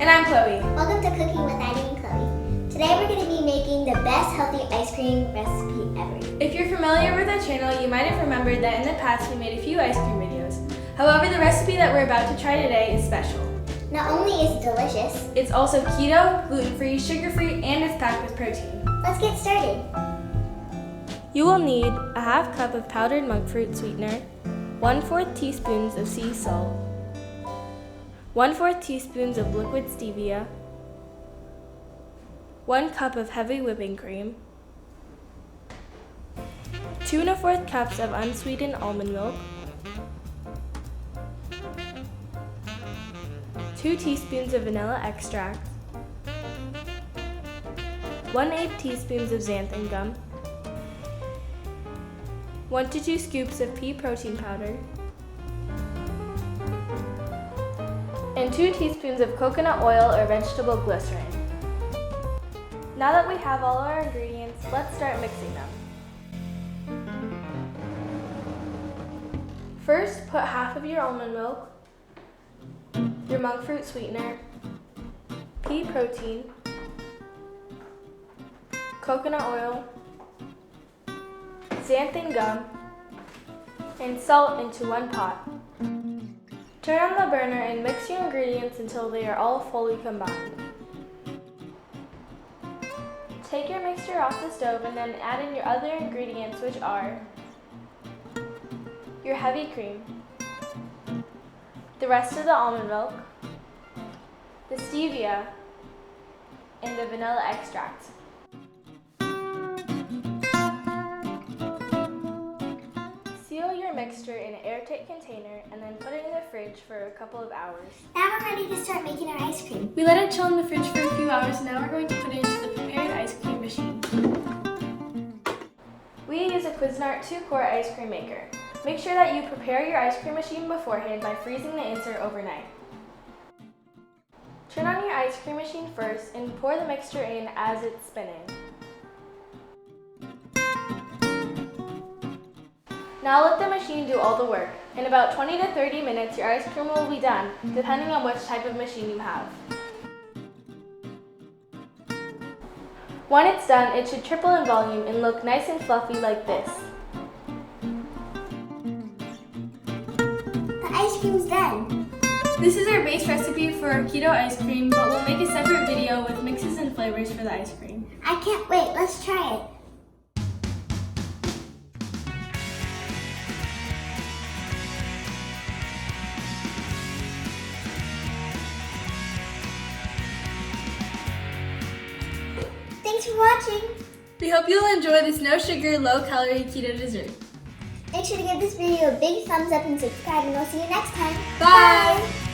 And I'm Chloe. Welcome to Cooking with Addie and Chloe. Today we're going to be making the best healthy ice cream recipe ever. If you're familiar with our channel, you might have remembered that in the past we made a few ice cream videos. However, the recipe that we're about to try today is special. Not only is it delicious, it's also keto, gluten-free, sugar-free, and it's packed with protein. Let's get started. You will need a half cup of powdered monk fruit sweetener, 1/4 teaspoons of sea salt, 1/4 teaspoons of liquid stevia, 1 cup of heavy whipping cream, 2 1/4 cups of unsweetened almond milk, 2 teaspoons of vanilla extract, 1/8 teaspoons of xanthan gum, 1 to 2 scoops of pea protein powder, and 2 teaspoons of coconut oil or vegetable glycerin. Now that we have all our ingredients, let's start mixing them. First, put half of your almond milk, your monk fruit sweetener, pea protein, coconut oil, xanthan gum, and salt into one pot. Turn on the burner and mix your ingredients until they are all fully combined. Take your mixture off the stove and then add in your other ingredients, which are your heavy cream, the rest of the almond milk, the stevia, and the vanilla extract. Seal your mixture in an airtight container and then put it in the fridge for a couple of hours. Now we're ready to start making our ice cream. We let it chill in the fridge for a few hours, and now we're going to put it into the prepared ice cream machine. We use a Cuisinart 2-quart ice cream maker. Make sure that you prepare your ice cream machine beforehand by freezing the insert overnight. Turn on your ice cream machine first and pour the mixture in as it's spinning. Now let the machine do all the work. In about 20 to 30 minutes, your ice cream will be done, depending on which type of machine you have. When it's done, it should triple in volume and look nice and fluffy like this. The ice cream's done. This is our base recipe for our keto ice cream, but we'll make a separate video with mixes and flavors for the ice cream. I can't wait. Let's try it. Thanks for watching. We hope you'll enjoy this no sugar, low calorie keto dessert. Make sure to give this video a big thumbs up and subscribe, and we'll see you next time. Bye!